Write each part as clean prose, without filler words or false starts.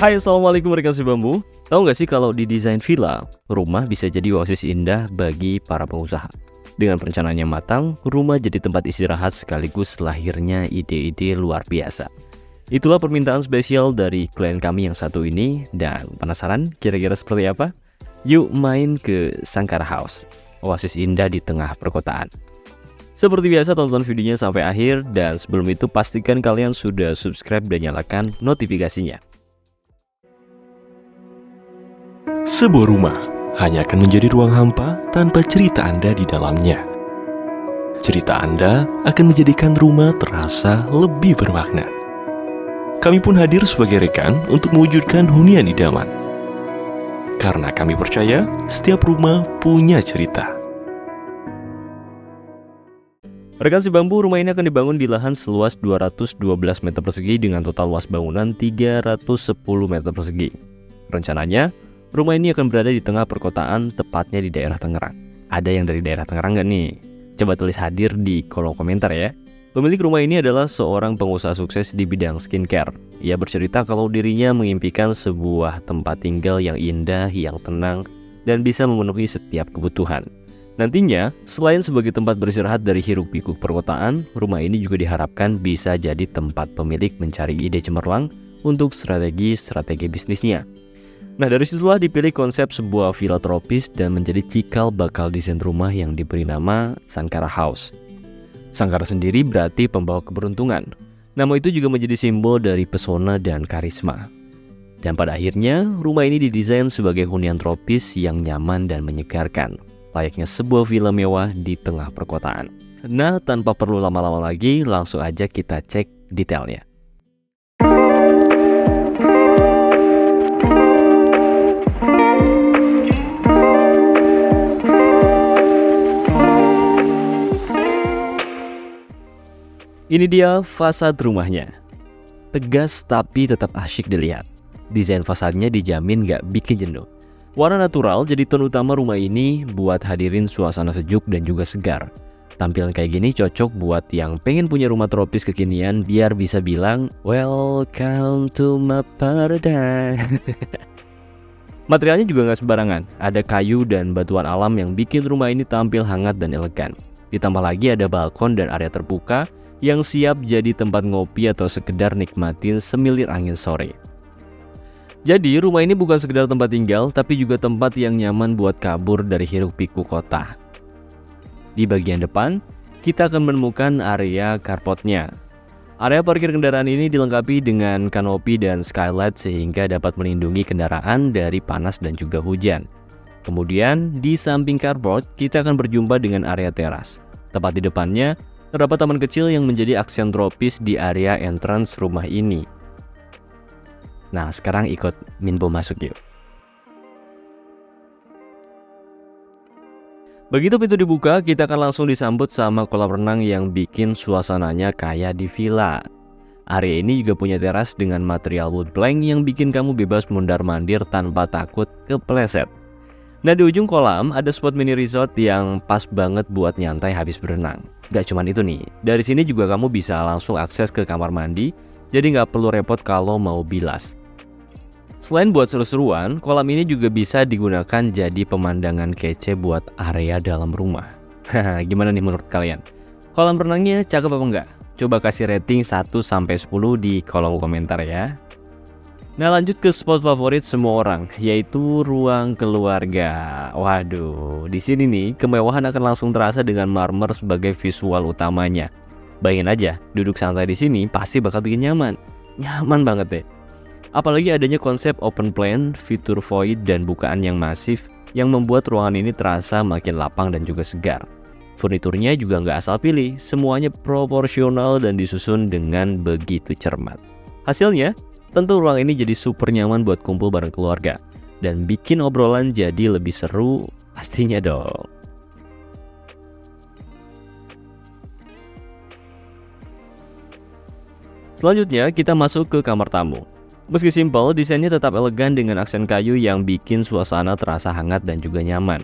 Hai, assalamualaikum rekan si bambu. Tahu nggak sih kalau di desain villa, rumah bisa jadi oasis indah bagi para pengusaha. Dengan perencanaan yang matang, rumah jadi tempat istirahat sekaligus lahirnya ide-ide luar biasa. Itulah permintaan spesial dari klien kami yang satu ini. Dan penasaran kira-kira seperti apa? Yuk main ke Sangkara House, oasis indah di tengah perkotaan. Seperti biasa, tonton videonya sampai akhir. Dan sebelum itu pastikan kalian sudah subscribe dan nyalakan notifikasinya. Sebuah rumah hanya akan menjadi ruang hampa tanpa cerita Anda di dalamnya. Cerita Anda akan menjadikan rumah terasa lebih bermakna. Kami pun hadir sebagai rekan untuk mewujudkan hunian idaman. Karena kami percaya setiap rumah punya cerita. Rekan si bambu, rumah ini akan dibangun di lahan seluas 212 meter persegi dengan total luas bangunan 310 meter persegi. Rencananya, rumah ini akan berada di tengah perkotaan, tepatnya di daerah Tangerang. Ada yang dari daerah Tangerang nggak nih? Coba tulis hadir di kolom komentar ya. Pemilik rumah ini adalah seorang pengusaha sukses di bidang skincare. Ia bercerita kalau dirinya mengimpikan sebuah tempat tinggal yang indah, yang tenang, dan bisa memenuhi setiap kebutuhan. Nantinya, selain sebagai tempat beristirahat dari hiruk-pikuk perkotaan, rumah ini juga diharapkan bisa jadi tempat pemilik mencari ide cemerlang untuk strategi bisnisnya. Nah, dari situlah dipilih konsep sebuah villa tropis dan menjadi cikal bakal desain rumah yang diberi nama Sangkara House. Sangkara sendiri berarti pembawa keberuntungan. Nama itu juga menjadi simbol dari pesona dan karisma. Dan pada akhirnya, rumah ini didesain sebagai hunian tropis yang nyaman dan menyegarkan, layaknya sebuah villa mewah di tengah perkotaan. Nah, tanpa perlu lama-lama lagi, langsung aja kita cek detailnya. Ini dia fasad rumahnya. Tegas tapi tetap asyik dilihat. Desain fasadnya dijamin gak bikin jenuh. Warna natural jadi tone utama rumah ini buat hadirin suasana sejuk dan juga segar. Tampilan kayak gini cocok buat yang pengen punya rumah tropis kekinian biar bisa bilang welcome to my paradise. Materialnya juga gak sembarangan. Ada kayu dan batuan alam yang bikin rumah ini tampil hangat dan elegan. Ditambah lagi ada balkon dan area terbuka yang siap jadi tempat ngopi atau sekedar nikmatin semilir angin sore. Jadi rumah ini bukan sekedar tempat tinggal, tapi juga tempat yang nyaman buat kabur dari hiruk-pikuk kota. Di bagian depan, kita akan menemukan area carportnya. Area parkir kendaraan ini dilengkapi dengan kanopi dan skylight sehingga dapat melindungi kendaraan dari panas dan juga hujan. Kemudian di samping carport, kita akan berjumpa dengan area teras. Tepat di depannya, terdapat taman kecil yang menjadi aksen tropis di area entrance rumah ini. Nah, sekarang ikut Minbo masuk yuk. Begitu pintu dibuka, kita akan langsung disambut sama kolam renang yang bikin suasananya kayak di villa. Area ini juga punya teras dengan material wood plank yang bikin kamu bebas mondar-mandir tanpa takut kepleset. Nah, di ujung kolam ada spot mini resort yang pas banget buat nyantai habis berenang. Gak cuman itu nih, dari sini juga kamu bisa langsung akses ke kamar mandi, jadi gak perlu repot kalau mau bilas. Selain buat seru-seruan, kolam ini juga bisa digunakan jadi pemandangan kece buat area dalam rumah. Haha, gimana nih menurut kalian? Kolam renangnya cakep apa enggak? Coba kasih rating 1-10 di kolom komentar ya. Nah, lanjut ke spot favorit semua orang, yaitu ruang keluarga. Waduh, di sini nih kemewahan akan langsung terasa dengan marmer sebagai visual utamanya. Bayangin aja, duduk santai di sini pasti bakal bikin nyaman. Nyaman banget deh. Apalagi adanya konsep open plan, fitur void dan bukaan yang masif yang membuat ruangan ini terasa makin lapang dan juga segar. Furniturnya juga nggak asal pilih, semuanya proporsional dan disusun dengan begitu cermat. Hasilnya, tentu ruang ini jadi super nyaman buat kumpul bareng keluarga dan bikin obrolan jadi lebih seru pastinya dong. Selanjutnya kita masuk ke kamar tamu. Meski simpel, desainnya tetap elegan dengan aksen kayu yang bikin suasana terasa hangat dan juga nyaman.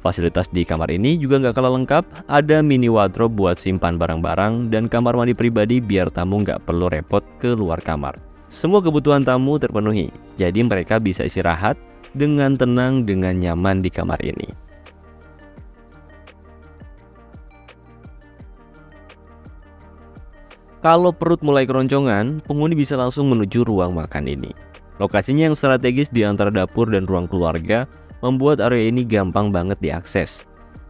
Fasilitas di kamar ini juga nggak kalah lengkap, ada mini wardrobe buat simpan barang-barang dan kamar mandi pribadi biar tamu nggak perlu repot ke luar kamar. Semua kebutuhan tamu terpenuhi, jadi mereka bisa istirahat dengan tenang dengan nyaman di kamar ini. Kalau perut mulai keroncongan, penghuni bisa langsung menuju ruang makan ini. Lokasinya yang strategis di antara dapur dan ruang keluarga membuat area ini gampang banget diakses.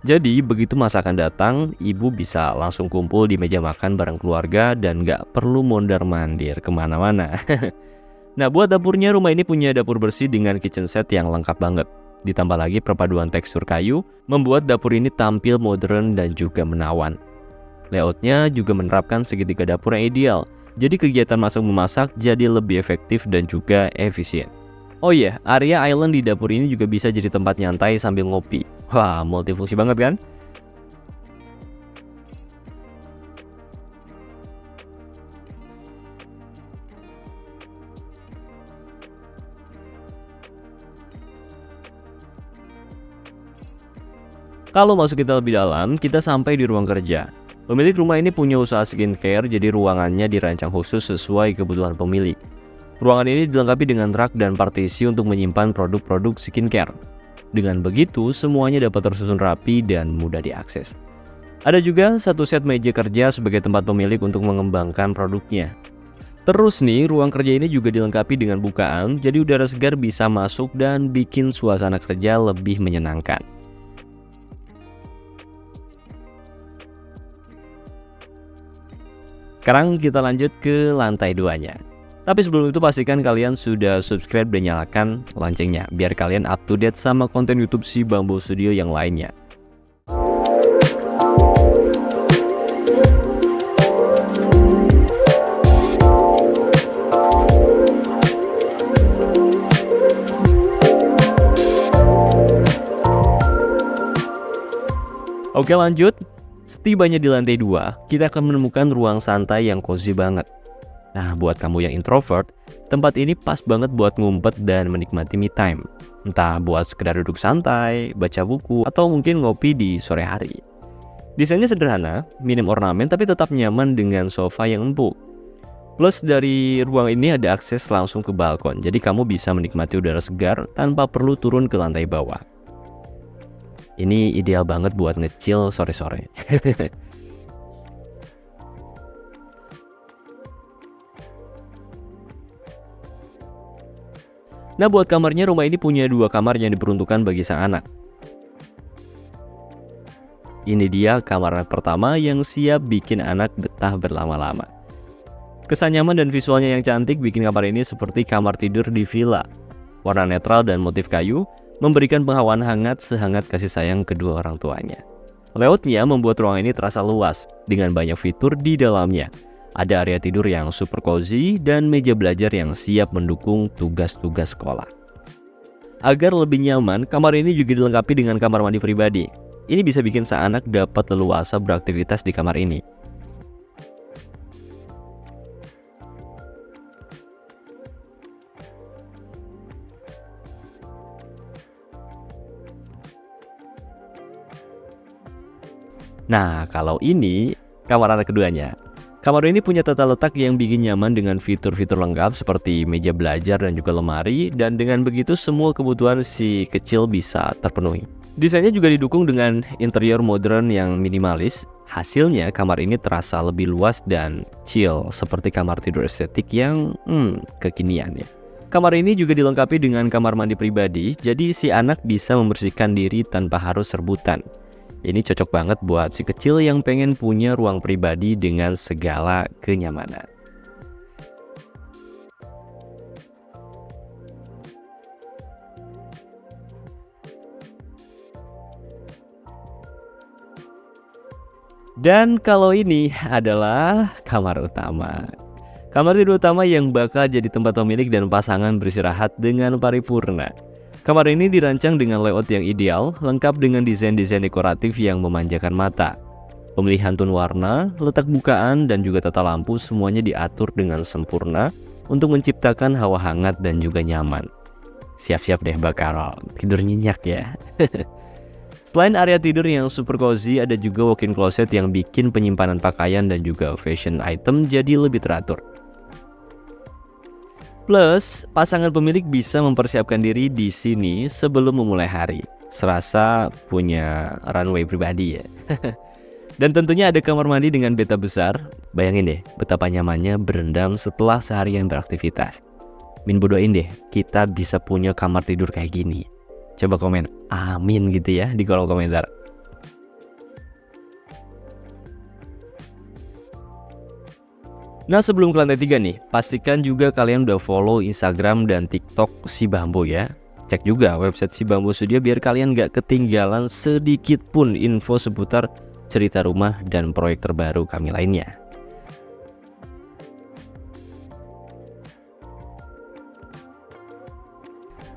Jadi begitu masakan datang, ibu bisa langsung kumpul di meja makan bareng keluarga dan gak perlu mondar-mandir kemana-mana. Nah, buat dapurnya, rumah ini punya dapur bersih dengan kitchen set yang lengkap banget. Ditambah lagi perpaduan tekstur kayu, membuat dapur ini tampil modern dan juga menawan. Layoutnya juga menerapkan segitiga dapur yang ideal, jadi kegiatan masak-memasak jadi lebih efektif dan juga efisien. Oh iya, area island di dapur ini juga bisa jadi tempat nyantai sambil ngopi. Wah, multifungsi banget kan? Kalau masuk kita lebih dalam, kita sampai di ruang kerja. Pemilik rumah ini punya usaha skincare, jadi ruangannya dirancang khusus sesuai kebutuhan pemilik. Ruangan ini dilengkapi dengan rak dan partisi untuk menyimpan produk-produk skincare. Dengan begitu, semuanya dapat tersusun rapi dan mudah diakses. Ada juga satu set meja kerja sebagai tempat pemilik untuk mengembangkan produknya. Terus nih, ruang kerja ini juga dilengkapi dengan bukaan, jadi udara segar bisa masuk dan bikin suasana kerja lebih menyenangkan. Sekarang kita lanjut ke lantai 2-nya. Tapi sebelum itu pastikan kalian sudah subscribe dan nyalakan loncengnya biar kalian up to date sama konten YouTube si Bamboo Studio yang lainnya. Oke, lanjut. Setibanya di lantai 2, kita akan menemukan ruang santai yang cozy banget. Nah, buat kamu yang introvert, tempat ini pas banget buat ngumpet dan menikmati me time. Entah buat sekedar duduk santai, baca buku, atau mungkin ngopi di sore hari. Desainnya sederhana, minim ornamen tapi tetap nyaman dengan sofa yang empuk. Plus dari ruang ini ada akses langsung ke balkon, jadi kamu bisa menikmati udara segar tanpa perlu turun ke lantai bawah. Ini ideal banget buat nge-chill sore-sore. Nah, buat kamarnya, rumah ini punya 2 kamar yang diperuntukkan bagi sang anak. Ini dia kamar pertama yang siap bikin anak betah berlama-lama. Kesan nyaman dan visualnya yang cantik bikin kamar ini seperti kamar tidur di villa. Warna netral dan motif kayu memberikan penghawaan hangat sehangat kasih sayang kedua orang tuanya. Layoutnya membuat ruang ini terasa luas dengan banyak fitur di dalamnya. Ada area tidur yang super cozy dan meja belajar yang siap mendukung tugas-tugas sekolah. Agar lebih nyaman, kamar ini juga dilengkapi dengan kamar mandi pribadi. Ini bisa bikin sang anak dapat leluasa beraktivitas di kamar ini. Nah, kalau ini kamar anak keduanya. Kamar ini punya tata letak yang bikin nyaman dengan fitur-fitur lengkap seperti meja belajar dan juga lemari, dan dengan begitu semua kebutuhan si kecil bisa terpenuhi. Desainnya juga didukung dengan interior modern yang minimalis. Hasilnya kamar ini terasa lebih luas dan chill seperti kamar tidur estetik yang kekinian ya. Kamar ini juga dilengkapi dengan kamar mandi pribadi, jadi si anak bisa membersihkan diri tanpa harus rebutan. Ini cocok banget buat si kecil yang pengen punya ruang pribadi dengan segala kenyamanan. Dan kalau ini adalah kamar utama. Kamar tidur utama yang bakal jadi tempat pemilik dan pasangan beristirahat dengan paripurna. Kamar ini dirancang dengan layout yang ideal, lengkap dengan desain-desain dekoratif yang memanjakan mata. Pemilihan tone warna, letak bukaan, dan juga tata lampu semuanya diatur dengan sempurna untuk menciptakan hawa hangat dan juga nyaman. Siap-siap deh bakal tidur nyenyak ya. Selain area tidur yang super cozy, ada juga walk-in closet yang bikin penyimpanan pakaian dan juga fashion item jadi lebih teratur. Plus, pasangan pemilik bisa mempersiapkan diri di sini sebelum memulai hari. Serasa punya runway pribadi ya. Dan tentunya ada kamar mandi dengan bathtub besar. Bayangin deh betapa nyamannya berendam setelah seharian beraktivitas. Min berdoain deh kita bisa punya kamar tidur kayak gini. Coba komen amin gitu ya di kolom komentar. Nah sebelum ke lantai 3 nih, pastikan juga kalian udah follow Instagram dan TikTok Si Bambo ya. Cek juga website Si Bambo Studio biar kalian gak ketinggalan sedikit pun info seputar cerita rumah dan proyek terbaru kami lainnya.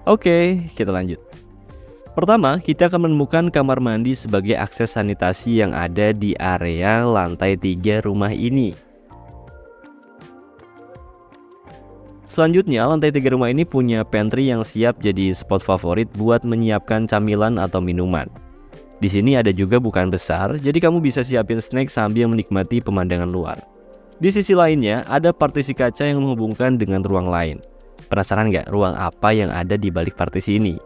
Oke, kita lanjut. Pertama, kita akan menemukan kamar mandi sebagai akses sanitasi yang ada di area lantai 3 rumah ini. Selanjutnya, lantai 3 rumah ini punya pantry yang siap jadi spot favorit buat menyiapkan camilan atau minuman. Di sini ada juga bukaan besar, jadi kamu bisa siapin snack sambil menikmati pemandangan luar. Di sisi lainnya, ada partisi kaca yang menghubungkan dengan ruang lain. Penasaran nggak ruang apa yang ada di balik partisi ini?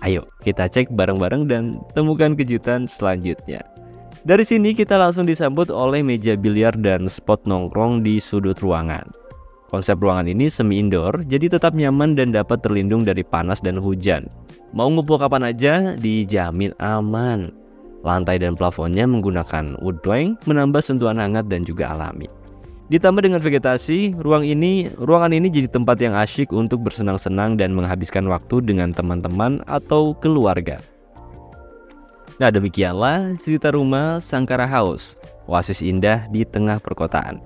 Ayo, kita cek bareng-bareng dan temukan kejutan selanjutnya. Dari sini kita langsung disambut oleh meja biliar dan spot nongkrong di sudut ruangan. Konsep ruangan ini semi-indoor, jadi tetap nyaman dan dapat terlindung dari panas dan hujan. Mau ngumpul kapan aja, dijamin aman. Lantai dan plafonnya menggunakan wood plank, menambah sentuhan hangat dan juga alami. Ditambah dengan vegetasi, ruangan ini jadi tempat yang asyik untuk bersenang-senang dan menghabiskan waktu dengan teman-teman atau keluarga. Nah demikianlah cerita rumah Sangkara House, oasis indah di tengah perkotaan.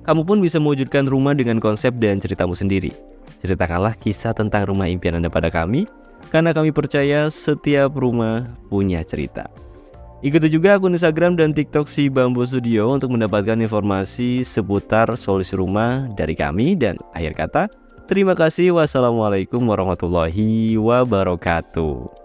Kamu pun bisa mewujudkan rumah dengan konsep dan ceritamu sendiri. Ceritakanlah kisah tentang rumah impian Anda pada kami, karena kami percaya setiap rumah punya cerita. Ikuti juga akun Instagram dan TikTok Si Bambo Studio untuk mendapatkan informasi seputar solusi rumah dari kami. Dan akhir kata, terima kasih. Wassalamualaikum warahmatullahi wabarakatuh.